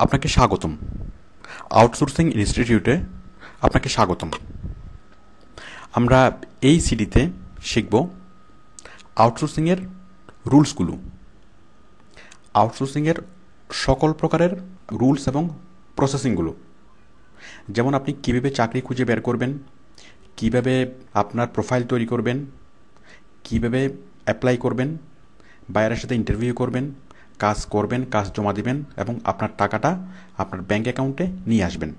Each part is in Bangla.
আপনাকে স্বাগতম। আউটসোর্সিং ইনস্টিটিউটে আপনাকে স্বাগতম। আমরা এই সিডিতে শিখব আউটসোর্সিংয়ের রুলসগুলো, আউটসোর্সিংয়ের সকল প্রকারের রুলস এবং প্রসেসিংগুলো, যেমন আপনি কীভাবে চাকরি খুঁজে বের করবেন, কীভাবে আপনার প্রোফাইল তৈরি করবেন, কীভাবে অ্যাপ্লাই করবেন, বায়ারের সাথে ইন্টারভিউ করবেন, কাজ করবেন, কাজ জমা দিবেন এবং আপনার টাকাটা আপনার ব্যাঙ্ক অ্যাকাউন্টে নিয়ে আসবেন।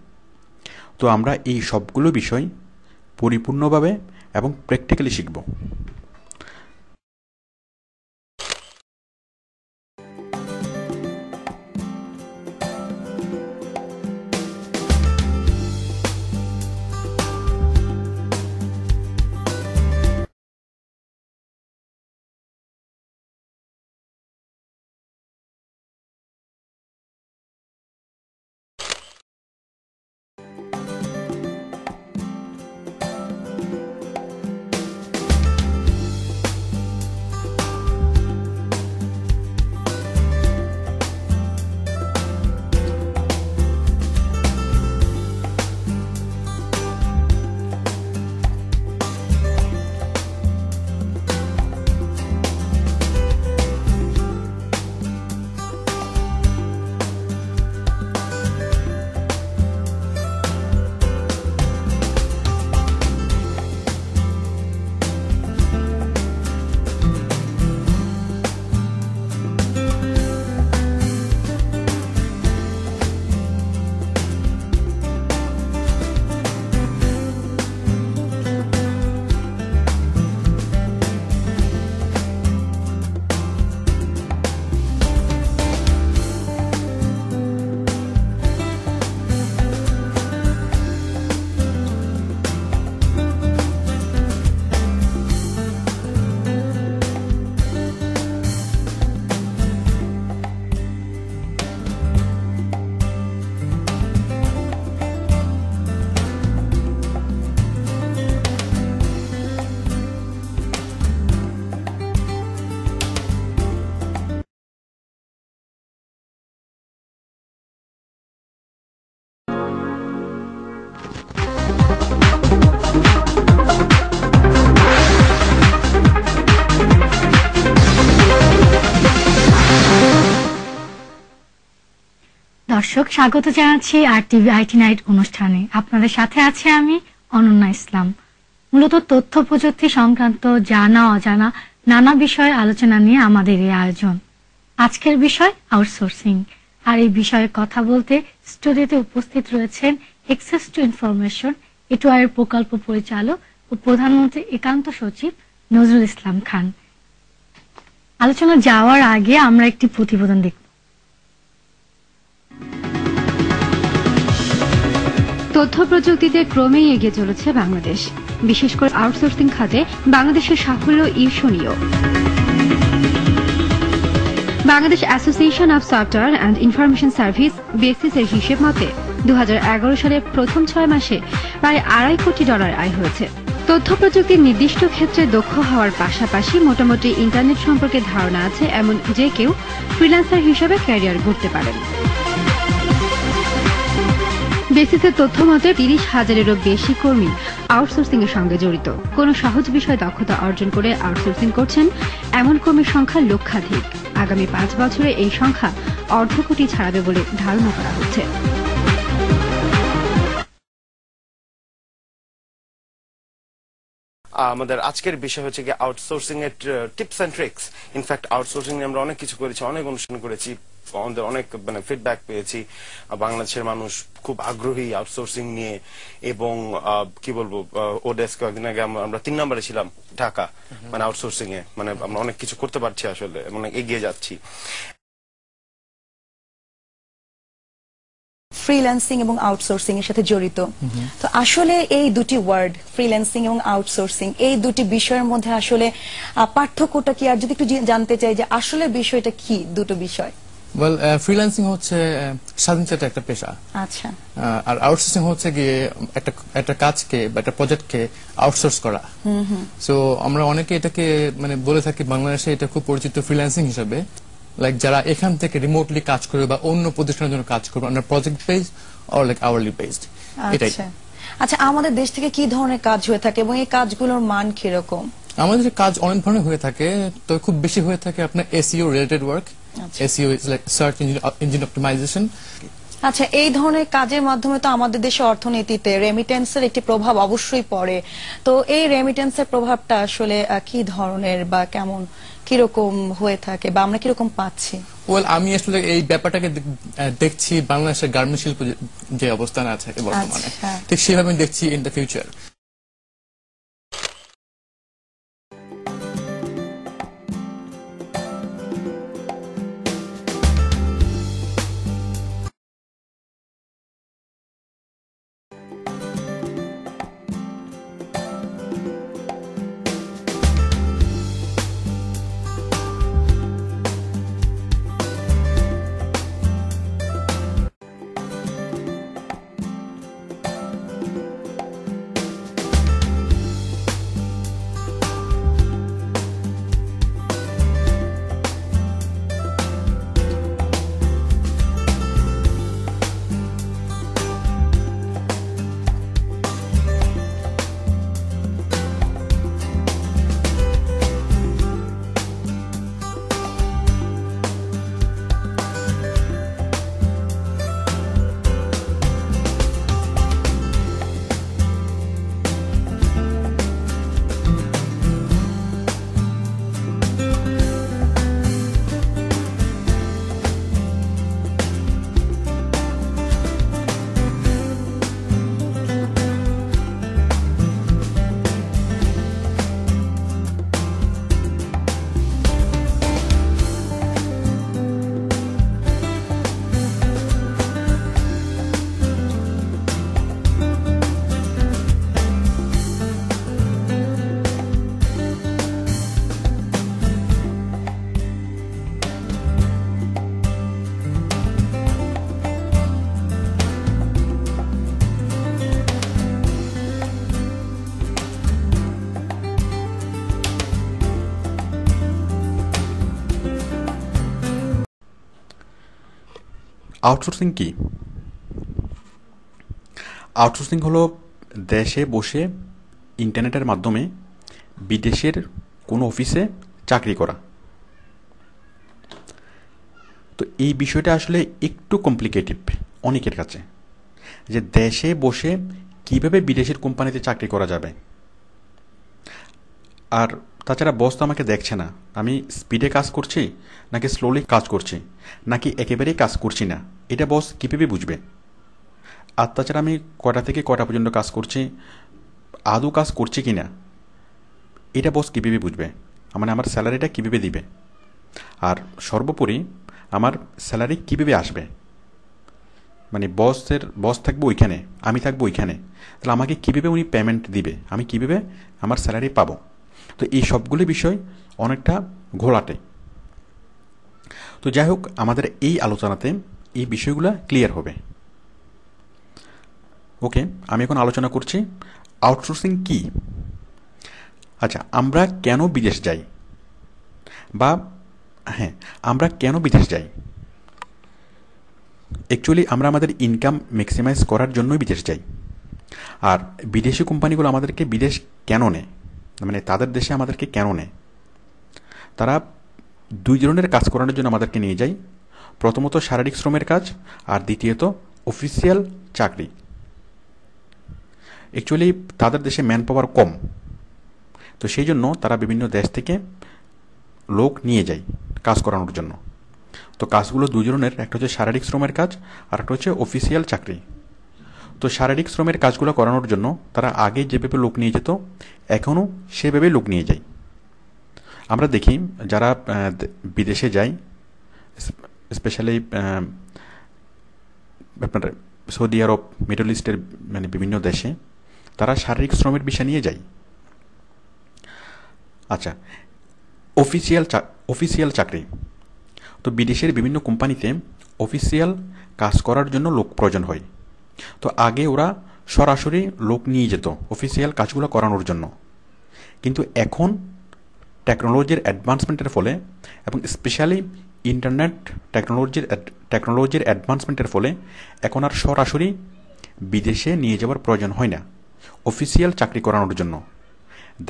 তো আমরা এই সবগুলো বিষয় পরিপূর্ণভাবে এবং প্র্যাকটিক্যালি শিখব। দর্শক, স্বাগত জানাচ্ছি RTV IT নাইট অনুষ্ঠানে। আপনাদের সাথে আছে আমি অনন্যা ইসলাম। মূলত তথ্য প্রযুক্তি সংক্রান্ত জানা অজানা নানা বিষয়ে আলোচনা নিয়ে আমাদের এই আয়োজন। আজকের বিষয় আউটসোর্সিং, আর এই বিষয়ে কথা বলতে স্টুডিওতে উপস্থিত রয়েছেন অ্যাক্সেস টু ইনফরমেশন এটুআইয়ের প্রকল্প পরিচালক ও প্রধানমন্ত্রী একান্ত সচিব নজরুল ইসলাম খান। আলোচনা যাওয়ার আগে আমরা একটি প্রতিবেদন দেখব। তথ্য প্রযুক্তিতে ক্রমেই এগিয়ে চলেছে বাংলাদেশ। বিশেষ করে আউটসোর্সিং খাতে বাংলাদেশের সাফল্য ঈর্ষণীয়। Bangladesh association of software and information service BASIS এর হিসেব মতে 2011 সালের প্রথম 6 মাসে প্রায় $2.5 কোটি আয় হয়েছে। তথ্য প্রযুক্তির নির্দিষ্ট ক্ষেত্রে দক্ষ হওয়ার পাশাপাশি মোটামুটি ইন্টারনেট সম্পর্কে ধারণা আছে এমন যে কেউ ফ্রিল্যান্সার হিসেবে ক্যারিয়ার গড়তে পারেন। বেসিসের তথ্য মতে 30,000-এরও বেশি কর্মী আউটসোর্সিং এর সঙ্গে জড়িত। কোন সহজ বিষয়ে দক্ষতা অর্জন করে আউটসোর্সিং করছেন এমন কর্মীর সংখ্যা লক্ষাধিক। আগামী 5 বছরে এই সংখ্যা 1/2 কোটি ছাড়াবে বলে ধারণা করা হচ্ছে। আমাদের আজকের বিষয় হচ্ছে কি আউটসোর্সিং এর tips and tricks. In fact outsourcing নিয়ে আমরা অনেক কিছু করেছি, অনেক অনুষ্ঠান করেছি, আমাদের অনেক ফিডব্যাক পেয়েছি। বাংলাদেশের মানুষ খুব আগ্রহী আউটসোর্সিং নিয়ে এবং কি বলবো, ওডেস্ক কয়েকদিন আগে আমরা 3 নম্বরে ছিলাম ঢাকা, আউটসোর্সিং এ আমরা অনেক কিছু করতে পারছি, আসলে এগিয়ে যাচ্ছি। ফ্রিল্যান্সিং এবং আউটসোর্সিং এর সাথে জড়িত। তো আসলে এই দুটি ওয়ার্ড, ফ্রিল্যান্সিং এবং আউটসোর্সিং, এই দুটি বিষয়ের মধ্যে আসলে পার্থক্যটা কি, আর যদি একটু জানতে চাই যে আসলে বিষয়টা কি দুটো বিষয়। ওয়েল, ফ্রিল্যান্সিং হচ্ছে স্বাধীনচেতা একটা পেশা। আচ্ছা। আর আউটসোর্সিং হচ্ছে গিয়ে একটা কাজকে বা একটা প্রজেক্টকে আউটসোর্স করা। সো আমরা অনেকে এটাকে বলে থাকি, বাংলাদেশে এটা খুব পরিচিত ফ্রিল্যান্সিং হিসেবে। লাইক যারা এখান থেকে রিমোটলি কাজ করবে বা অন্য প্রতিষ্ঠানের জন্য কাজ করবে on project based or like hourly based. এটাই। আচ্ছা, আমাদের দেশ থেকে কি ধরনের কাজ হয়ে থাকে এবং এই কাজগুলোর মান কিরকম? আমাদের কাজ অনেক ধরনের হয়ে থাকে, তো খুব বেশি হয়ে থাকে আপনার SEO related work. SEO is like search engine optimisation. আচ্ছা, এই ধরনের কাজের মাধ্যমে তো আমাদের দেশের অর্থনীতিতে রেমিটেন্সের একটি প্রভাব অবশ্যই পড়ে। তো এই রেমিটেন্সের প্রভাবটা আসলে কি ধরনের বা কেমন কিরকম হয়ে থাকে বা আমরা কিরকম পাচ্ছি? ওয়েল, আমি আসলে এই ব্যাপারটাকে দেখছি বাংলাদেশের গার্মেন্ট শিল্প যে অবস্থান আছে বর্তমানে, ঠিক সেভাবে দেখছি ইন দ্য ফিউচার। আউটসোর্সিং কি? আউটসোর্সিং হলো দেশে বসে ইন্টারনেটের মাধ্যমে বিদেশের কোনো অফিসে চাকরি করা। তো এই বিষয়টা আসলে একটু কমপ্লিকেটেড অনেকের কাছে, যে দেশে বসে কিভাবে বিদেশের কোম্পানিতে চাকরি করা যাবে। আর তাছাড়া বস তো আমাকে দেখছে না আমি স্পিডে কাজ করছি নাকি স্লোলি কাজ করছি নাকি একেবারেই কাজ করছি না, এটা বস কীভাবে বুঝবে? আর তাছাড়া আমি কটা থেকে কটা পর্যন্ত কাজ করছি, আদৌ কাজ করছি কি না, এটা বস কীভাবে বুঝবে? মানে আমার স্যালারিটা কীভাবে দিবে? আর সর্বোপরি আমার স্যালারি কীভাবে আসবে? মানে বস থাকবে ওইখানে, আমি থাকবো ওইখানে, তাহলে আমাকে কীভাবে উনি পেমেন্ট দিবে, আমি কীভাবে আমার স্যালারি পাবো? তো এই সবগুলি বিষয় অনেকটা ঘোলাটে। তো যাই হোক, আমাদের এই আলোচনাতে এই বিষয়গুলো ক্লিয়ার হবে। ওকে, আমি এখন আলোচনা করছি আউটসোর্সিং কি। আচ্ছা, আমরা কেন বিদেশ যাই, বা হ্যাঁ, আমরা কেন বিদেশ যাই? অ্যাকচুয়ালি আমরা আমাদের ইনকাম ম্যাক্সিমাইজ করার জন্যই বিদেশ যাই। আর বিদেশি কোম্পানিগুলো আমাদেরকে বিদেশ কেন নেয়, মানে তাদের দেশে আমাদেরকে কেন নেয়? তারা দুই ধরনের কাজ করানোর জন্য আমাদেরকে নিয়ে যায়। প্রথমত শারীরিক শ্রমের কাজ, আর দ্বিতীয়ত অফিসিয়াল চাকরি। অ্যাকচুয়ালি তাদের দেশে ম্যান পাওয়ার কম, তো সেই জন্য তারা বিভিন্ন দেশ থেকে লোক নিয়ে যায় কাজ করানোর জন্য। তো কাজগুলো দুই ধরনের, একটা হচ্ছে শারীরিক শ্রমের কাজ আর একটা হচ্ছে অফিসিয়াল চাকরি। তো শারীরিক শ্রমের কাজগুলো করানোর জন্য তারা আগে যেভাবে লোক নিয়ে যেত এখনও সেভাবে লোক নিয়ে যায়। আমরা দেখি যারা বিদেশে যায়, স্পেশালি আপনার সৌদি আরব, মিডল ইস্টের মানে বিভিন্ন দেশে, তারা শারীরিক শ্রমের বিষয় নিয়ে যায়। আচ্ছা, অফিসিয়াল চাকরি। তো বিদেশের বিভিন্ন কোম্পানিতে অফিসিয়াল কাজ করার জন্য লোক প্রয়োজন হয়। তো আগে ওরা সরাসরি লোক নিয়ে যেত অফিসিয়াল কাজগুলো করানোর জন্য, কিন্তু এখন টেকনোলজির অ্যাডভান্সমেন্টের ফলে এবং স্পেশালি ইন্টারনেট টেকনোলজির অ্যাডভান্সমেন্টের ফলে এখন আর সরাসরি বিদেশে নিয়ে যাওয়ার প্রয়োজন হয় না অফিসিয়াল চাকরি করানোর জন্য।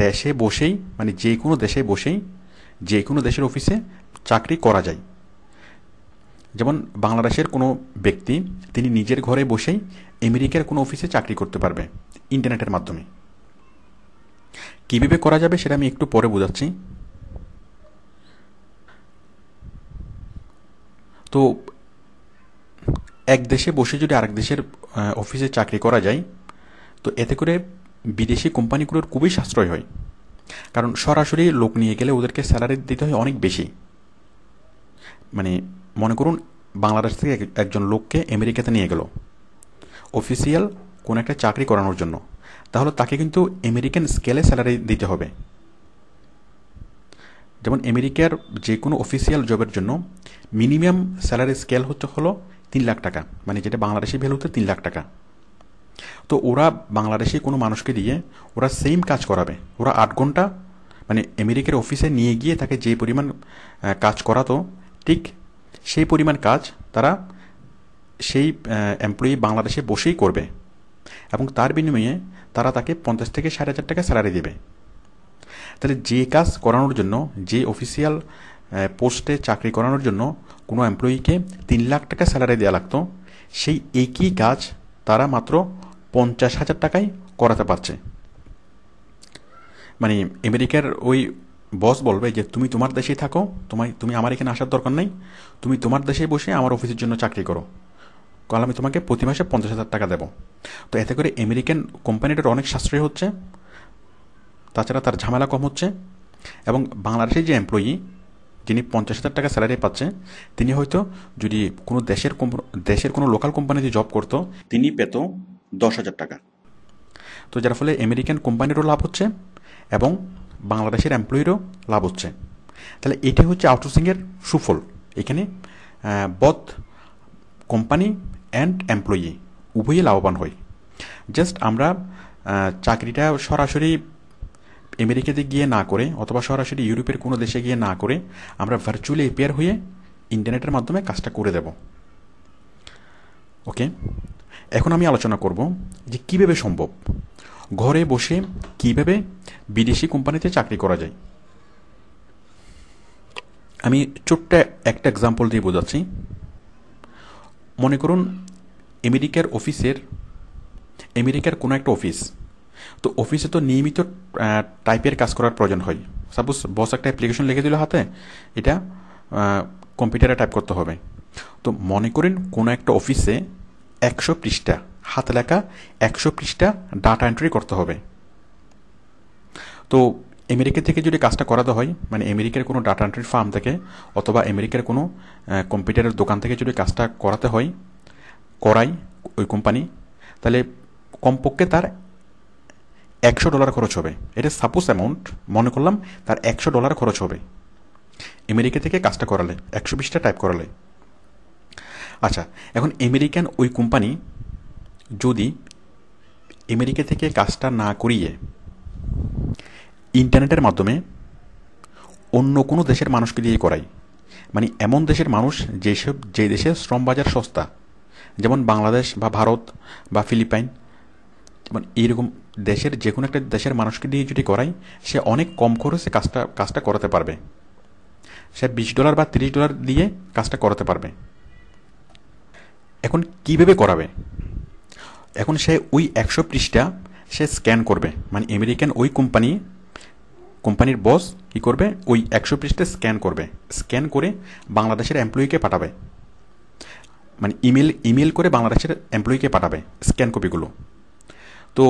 দেশে বসেই, মানে যে কোনো দেশে বসেই যে কোনো দেশের অফিসে চাকরি করা যায়। যেমন বাংলাদেশের কোনো ব্যক্তি তিনি নিজের ঘরে বসেই আমেরিকার কোনো অফিসে চাকরি করতে পারবে ইন্টারনেটের মাধ্যমে। কীভাবে করা যাবে সেটা আমি একটু পরে বোঝাচ্ছি। তো এক দেশে বসে যদি আরেক দেশের অফিসে চাকরি করা যায়, তো এতে করে বিদেশি কোম্পানিগুলোর খুবই সাশ্রয় হয়। কারণ সরাসরি লোক নিয়ে গেলে ওদেরকে স্যালারি দিতে হয় অনেক বেশি। মানে মনে করুন বাংলাদেশ থেকে একজন লোককে আমেরিকাতে নিয়ে গেল অফিসিয়াল কোনো একটা চাকরি করানোর জন্য, তাহলে তাকে কিন্তু আমেরিকান স্কেলে স্যালারি দিতে হবে। যেমন আমেরিকার যে কোনো অফিসিয়াল জবের জন্য মিনিমাম স্যালারি স্কেল হলো 3 লাখ টাকা, মানে যেটা বাংলাদেশি ভ্যালুতে 3 লাখ টাকা। তো ওরা বাংলাদেশি কোনো মানুষকে দিয়ে ওরা সেম কাজ করাবে। ওরা 8 ঘন্টা মানে আমেরিকার অফিসে নিয়ে গিয়ে তাকে যে পরিমাণ কাজ করাতো, ঠিক সেই পরিমাণ কাজ তারা সেই এমপ্লয়ি বাংলাদেশে বসেই করবে এবং তার বিনিময়ে তারা তাকে 50 থেকে 5,500 টাকা স্যালারি দেবে। তাহলে যে কাজ করানোর জন্য, যে অফিসিয়াল পোস্টে চাকরি করানোর জন্য কোনো এমপ্লয়িকে 3 লাখ টাকা স্যালারি দেওয়া লাগতো, সেই একই কাজ তারা মাত্র 50,000 টাকায় করাতে পারছে। মানে আমেরিকার ওই বস বলবে যে তুমি তোমার দেশেই থাকো, তুমি আমার এখানে আসার দরকার নেই, তুমি তোমার দেশে বসে আমার অফিসের জন্য চাকরি করো, কারণ আমি তোমাকে প্রতি মাসে 50,000 টাকা দেবো। তো এতে করে আমেরিকান কোম্পানিটার অনেক সাশ্রয় হচ্ছে, তাছাড়া তার ঝামেলা কম হচ্ছে। এবং বাংলাদেশের যে এমপ্লয়ি যিনি 50,000 টাকা স্যালারি পাচ্ছে, তিনি হয়তো যদি কোনো দেশের কোনো লোকাল কোম্পানিতে জব করতো, তিনি পেত 10,000 টাকা। তো যার ফলে আমেরিকান কোম্পানিরও লাভ হচ্ছে এবং বাংলাদেশের এমপ্লয়িরও লাভ হচ্ছে। তাহলে এটি হচ্ছে আউটসোর্সিংয়ের সুফল। এখানে বোথ কোম্পানি অ্যান্ড এমপ্লয়ি উভয়ই লাভবান হয়। জাস্ট আমরা চাকরিটা সরাসরি আমেরিকাতে গিয়ে না করে অথবা সরাসরি ইউরোপের কোনো দেশে গিয়ে না করে আমরা ভার্চুয়ালি এপিয়ার হয়ে ইন্টারনেটের মাধ্যমে কাজটা করে দেব। ওকে, এখন আমি আলোচনা করব যে কীভাবে সম্ভব ঘরে বসে কিভাবে বিদেশি কোম্পানিতে চাকরি করা যায়। আমি ছোট্ট একটা এক্সাম্পল দিয়ে বোঝাচ্ছি। মনে করুন আমেরিকার কোনো একটা অফিস, তো অফিসে তো নিয়মিত টাইপের কাজ করার প্রয়োজন হয়। সাপোজ বস একটা অ্যাপ্লিকেশন লিখে দিল হাতে, এটা কম্পিউটারে টাইপ করতে হবে। তো মনে করেন কোনো একটা অফিসে 100 পৃষ্ঠা হাতে লেখা 100 পৃষ্ঠা ডাটা এন্ট্রি করতে হবে। তো আমেরিকা থেকে যদি কাজটা করাতে হয়, মানে আমেরিকার কোনো ডাটা এন্ট্রি ফার্ম থেকে অথবা আমেরিকার কোনো কম্পিউটারের দোকান থেকে যদি কাজটা করায় ওই কোম্পানি, তাহলে কমপক্ষে তার $100 খরচ হবে। এটা সাপোজ অ্যামাউন্ট, মনে করলাম তার $100 খরচ হবে আমেরিকা থেকে কাজটা করালে, 100 পৃষ্ঠা টাইপ করালে। আচ্ছা, এখন আমেরিকান ওই কোম্পানি যদি আমেরিকা থেকে কাজটা না করিয়ে ইন্টারনেটের মাধ্যমে অন্য কোনো দেশের মানুষকে দিয়ে করায়, মানে এমন দেশের মানুষ যে দেশে শ্রম বাজার সস্তা, যেমন বাংলাদেশ বা ভারত বা ফিলিপাইন, যেমন এইরকম দেশের যে কোনো একটা দেশের মানুষকে দিয়ে যদি করায়, সে অনেক কম খরচে কাজটা করাতে পারবে। সে $20 বা $30 দিয়ে কাজটা করাতে পারবে। এখন কিভাবে করাবে? এখন সে ওই 100 পৃষ্ঠা সে স্ক্যান করবে, মানে আমেরিকান ওই কোম্পানির বস কি করবে, ওই 100 পৃষ্ঠা স্ক্যান করে বাংলাদেশের এমপ্লয়িকে পাঠাবে, মানে ইমেল করে বাংলাদেশের এমপ্লয়িকে পাঠাবে স্ক্যান কপিগুলো। তো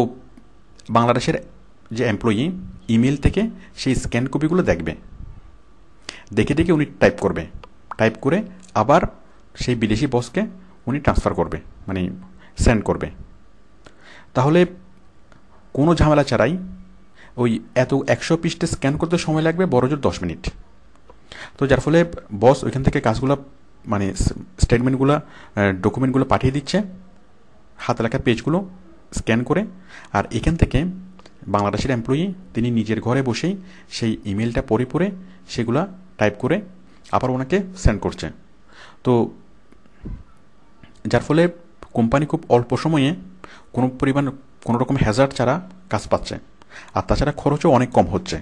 বাংলাদেশের যে এমপ্লয়ি ইমেল থেকে সেই স্ক্যান কপিগুলো দেখে উনি টাইপ করে আবার সেই বিদেশি বসকে উনি ট্রান্সফার করবে, মানে সেন্ড করবে। তাহলে কোনো ঝামেলা ছাড়াই ওই 100 পৃষ্ঠা স্ক্যান করতে সময় লাগবে বড়জোর 10 মিনিট। তো যার ফলে বস ওইখান থেকে কাজগুলো, মানে স্টেটমেন্টগুলো, ডকুমেন্টগুলো পাঠিয়ে দিচ্ছে, হাতে লেখা পেজগুলো স্ক্যান করে। আর এখান থেকে বাংলাদেশের এমপ্লয়ি তিনি নিজের ঘরে বসেই সেই ইমেলটা পড়ে সেগুলা টাইপ করে আবার ওনাকে সেন্ড করছে। তো যার ফলে কোম্পানি খুব অল্প সময়ে কোনো রকম হ্যাজার্ড ছাড়া কাজ পাচ্ছে, আর তাছাড়া খরচও অনেক কম হচ্ছে।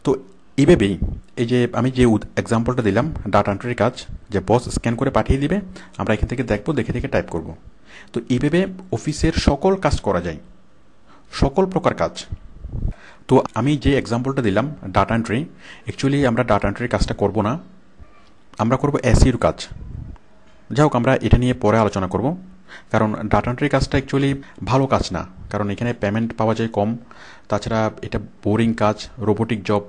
তো এইভাবেই এই যে আমি যে এক্সাম্পলটা দিলাম ডাটা এন্ট্রির কাজ, যে বস স্ক্যান করে পাঠিয়ে দিবে, আমরা এখান থেকে দেখবো, দেখে টাইপ করব। তো এইভাবে অফিসের সকল কাজ করা যায়, সকল প্রকার কাজ। তো আমি যে এক্সাম্পলটা দিলাম ডাটা এন্ট্রি, অ্যাকচুয়ালি আমরা ডাটা এন্ট্রির কাজটা করব না, আমরা করব এসইউর কাজ। যাই হোক, আমরা এটা নিয়ে পরে আলোচনা করব, কারণ ডাটা এন্ট্রির কাজটা অ্যাকচুয়ালি ভালো কাজ না, কারণ এখানে পেমেন্ট পাওয়া যায় কম, তাছাড়া এটা বোরিং কাজ, রোবোটিক জব।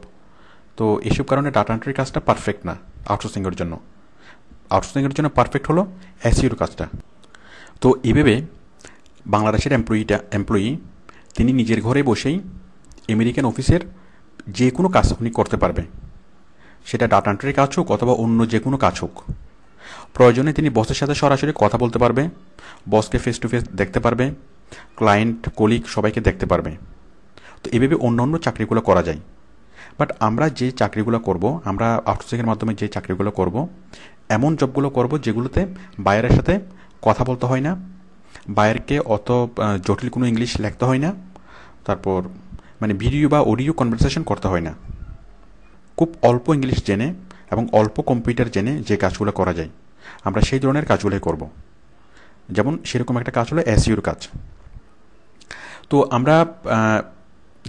তো এসব কারণে ডাটা এন্ট্রির কাজটা পারফেক্ট না আউটসোর্সিংয়ের জন্য। আউটসোর্সিংয়ের জন্য পারফেক্ট হলো এসইউর কাজটা। তো এইভাবে বাংলাদেশের এমপ্লয়ি তিনি নিজের ঘরে বসেই আমেরিকান অফিসের যে কোনো কাজ উনি করতে পারবে, সেটা ডাটা এন্ট্রির কাজ হোক অথবা অন্য যে কোনো কাজ হোক। প্রয়োজনে তিনি বসের সাথে সরাসরি কথা বলতে পারবে, বসকে ফেস টু ফেস দেখতে পারবে, ক্লায়েন্ট, কলিগ সবাইকে দেখতে পারবে। তো এভাবে অন্য চাকরিগুলো করা যায়। বাট আমরা যে চাকরিগুলো করব, আমরা আউটসোর্সিংয়ের মাধ্যমে যে চাকরিগুলো করব, এমন জবগুলো করব যেগুলোতে বায়ারের সাথে কথা বলতে হয় না, বায়ারকে অত জটিল কোনো ইংলিশ লিখতে হয় না, তারপর মানে ভিডিও বা অডিও কনভারসেশন করতে হয় না। খুব অল্প ইংলিশ জেনে এবং অল্প কম্পিউটার জেনে যে কাজগুলো করা যায়, আমরা সেই ধরনের কাজগুলোই করব। যেমন সেরকম একটা কাজ হলো এসইউর কাজ। তো আমরা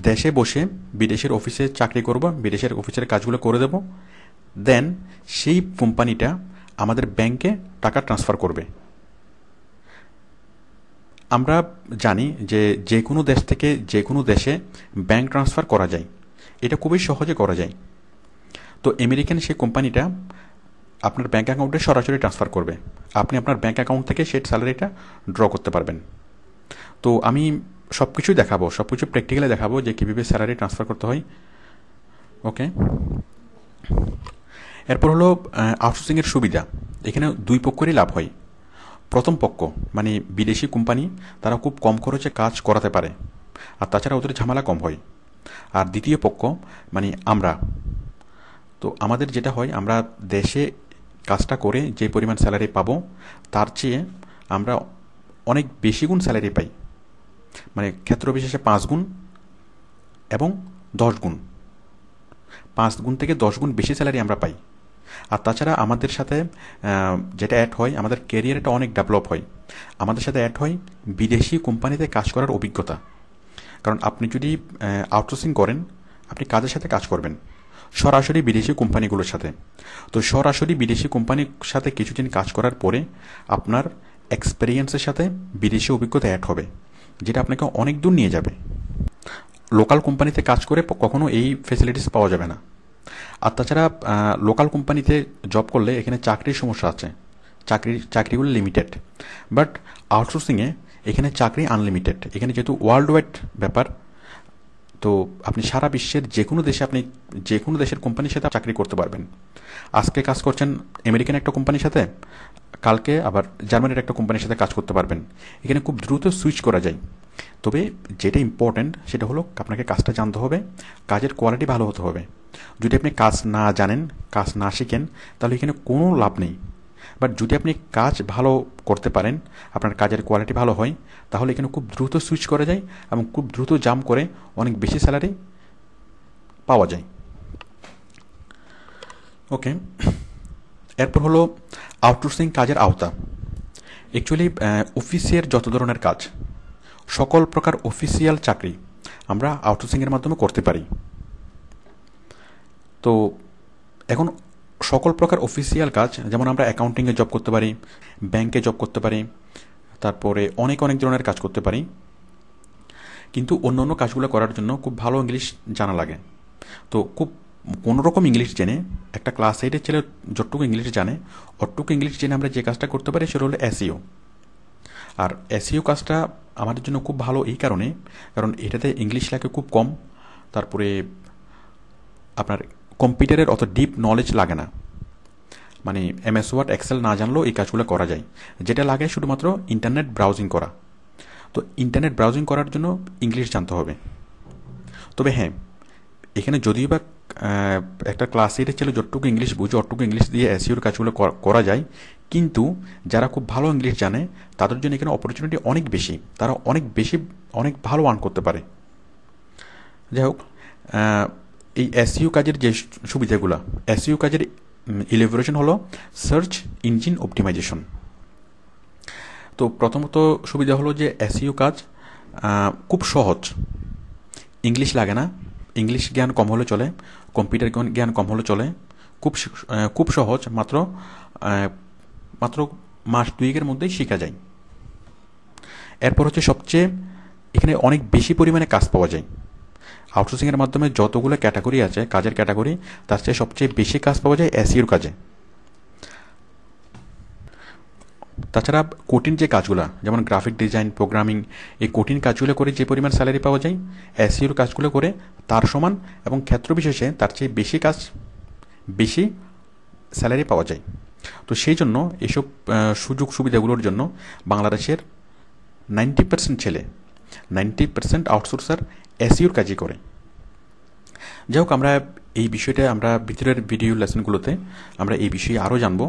দেশে বসে বিদেশের অফিসে চাকরি করব, বিদেশের অফিসের কাজগুলো করে দেব, দেন সেই কোম্পানিটা আমাদের ব্যাংকে টাকা ট্রান্সফার করবে। আমরা জানি যে কোনো দেশ থেকে যে কোনো দেশে ব্যাংক ট্রান্সফার করা যায়, এটা খুবই সহজে করা যায়। তো আমেরিকান সেই কোম্পানিটা আপনার ব্যাঙ্ক অ্যাকাউন্টে সরাসরি ট্রান্সফার করবে, আপনি আপনার ব্যাঙ্ক অ্যাকাউন্ট থেকে সেই স্যালারিটা ড্র করতে পারবেন। তো আমি সব কিছুই দেখাবো, সব কিছু প্র্যাকটিক্যালি দেখাবো যে কীভাবে স্যালারি ট্রান্সফার করতে হয়। ওকে, এরপর হলো আউটসোর্সিংয়ের সুবিধা। এখানে দুই পক্ষেরই লাভ হয়। প্রথম পক্ষ মানে বিদেশি কোম্পানি, তারা খুব কম খরচে কাজ করাতে পারে, আর তাছাড়া ওদের ঝামেলা কম হয়। আর দ্বিতীয় পক্ষ মানে আমরা, তো আমাদের যেটা হয়, আমরা দেশে কাজটা করে যে পরিমাণ স্যালারি পাবো তার চেয়ে আমরা অনেক বেশি গুণ স্যালারি পাই, মানে ক্ষেত্র বিশেষে 5 গুণ এবং 10 গুণ, 5 গুণ থেকে 10 গুণ বেশি স্যালারি আমরা পাই। আর তাছাড়া আমাদের সাথে যেটা অ্যাড হয়, আমাদের ক্যারিয়ারটা অনেক ডেভেলপ হয়। আমাদের সাথে অ্যাড হয় বিদেশি কোম্পানিতে কাজ করার অভিজ্ঞতা। কারণ আপনি যদি আউটসোর্সিং করেন, আপনি কাজের সাথে কাজ করবেন সরাসরি বিদেশি কোম্পানিগুলোর সাথে। তো সরাসরি বিদেশি কোম্পানির সাথে কিছুদিন কাজ করার পরে আপনার এক্সপেরিয়েন্সের সাথে বিদেশি অভিজ্ঞতা অ্যাড হবে, যেটা আপনাকে অনেক দূর নিয়ে যাবে। লোকাল কোম্পানিতে কাজ করে কখনো এই ফ্যাসিলিটিস পাওয়া যাবে না। আর তাছাড়া লোকাল কোম্পানিতে জব করলে এখানে চাকরির সমস্যা আছে, চাকরিগুলো লিমিটেড। বাট আউটসোর্সিংয়ে এখানে চাকরি আনলিমিটেড। এখানে যেহেতু ওয়ার্ল্ড ওয়াইড ব্যাপার, তো আপনি সারা বিশ্বের যে কোনো দেশে, আপনি যে কোনো দেশের কোম্পানির সাথে চাকরি করতে পারবেন। আজকে কাজ করছেন আমেরিকান একটা কোম্পানির সাথে, কালকে আবার জার্মানির একটা কোম্পানির সাথে কাজ করতে পারবেন। এখানে খুব দ্রুত সুইচ করা যায়। তবে যেটা ইম্পর্ট্যান্ট সেটা হলো আপনাকে কাজটা জানতে হবে, কাজের কোয়ালিটি ভালো হতে হবে। যদি আপনি কাজ না জানেন, কাজ না শিখেন, তাহলে এখানে কোনো লাভ নেই। বাট যদি আপনি কাজ ভালো করতে পারেন, আপনার কাজের কোয়ালিটি ভালো হয়, তাহলে এখানে খুব দ্রুত সুইচ করা যায় এবং খুব দ্রুত জাম্প করে অনেক বেশি স্যালারি পাওয়া যায়। ওকে, এরপর হলো আউটসোর্সিং কাজের আওতা। অ্যাকচুয়ালি অফিসের যত ধরনের কাজ, সকল প্রকার অফিসিয়াল চাকরি আমরা আউটসোর্সিংয়ের মাধ্যমে করতে পারি। তো এখন সকল প্রকার অফিসিয়াল কাজ, যেমন আমরা অ্যাকাউন্টিংয়ে জব করতে পারি, ব্যাংকে জব করতে পারি, তারপরে অনেক ধরনের কাজ করতে পারি। কিন্তু অন্য কাজগুলো করার জন্য খুব ভালো ইংলিশ জানা লাগে। তো খুব কোনোরকম ইংলিশ জেনে, একটা ক্লাস 8-এর ছেলে যতটুকু ইংলিশ জানে অতটুকু ইংলিশ জেনে আমরা যে কাজটা করতে পারি সেটা হলো এসইও। আর এসইও কাজটা আমাদের জন্য খুব ভালো এই কারণ এটাতে ইংলিশ লাগে খুব কম, তারপরে আপনার কম্পিউটারের অত ডিপ নলেজ লাগে না। মানে MS ওয়ার্ড, এক্সেল না জানলেও এই কাজগুলো করা যায়। যেটা লাগে শুধুমাত্র ইন্টারনেট ব্রাউজিং করা। তো ইন্টারনেট ব্রাউজিং করার জন্য ইংলিশ জানতে হবে। তবে হ্যাঁ, এখানে যদিও বা একটা ক্লাস 8-এর ছেলে যতটুকু ইংলিশ বুঝে অতটুকু ইংলিশ দিয়ে এসইওর কাজগুলো করা যায়, কিন্তু যারা খুব ভালো ইংলিশ জানে তাদের জন্য এখানে অপরচুনিটি অনেক বেশি, তারা অনেক ভালো আর্ন করতে পারে। যাই হোক, এই এসইও কাজের যে সুবিধাগুলো, এসইও কাজের ইলেভরেশন হলো সার্চ ইঞ্জিন অপটিমাইজেশন। তো প্রথমত সুবিধা হলো যে এসইও কাজ খুব সহজ, ইংলিশ লাগে না, ইংলিশ জ্ঞান কম হলে চলে, কম্পিউটার জ্ঞান কম হলে চলে, খুব সহজ, মাত্র মাস 2-এর মধ্যেই শেখা যায়। এরপর হচ্ছে সবচেয়ে এখানে অনেক বেশি পরিমাণে কাজ পাওয়া যায়। আউটসোর্সিংয়ের মাধ্যমে যতগুলো ক্যাটাগরি আছে, কাজের ক্যাটাগরি, তার চেয়ে সবচেয়ে বেশি কাজ পাওয়া যায় এসইওর কাজে। তাছাড়া কঠিন যে কাজগুলো, যেমন গ্রাফিক ডিজাইন, প্রোগ্রামিং, এই কঠিন কাজগুলো করে যে পরিমাণ স্যালারি পাওয়া যায়, এসইওর কাজগুলো করে তার সমান এবং ক্ষেত্র বিশেষে তার চেয়ে বেশি স্যালারি পাওয়া যায়। তো সেই জন্য এসব সুযোগ সুবিধাগুলোর জন্য বাংলাদেশের 90% ছেলে, 90% আউটসোর্সার এসইওর কাজই করে। যাই হোক, আমরা এই বিষয়টা আমরা ভিতরের ভিডিও লেসনগুলোতে আমরা এই বিষয়ে আরও জানব।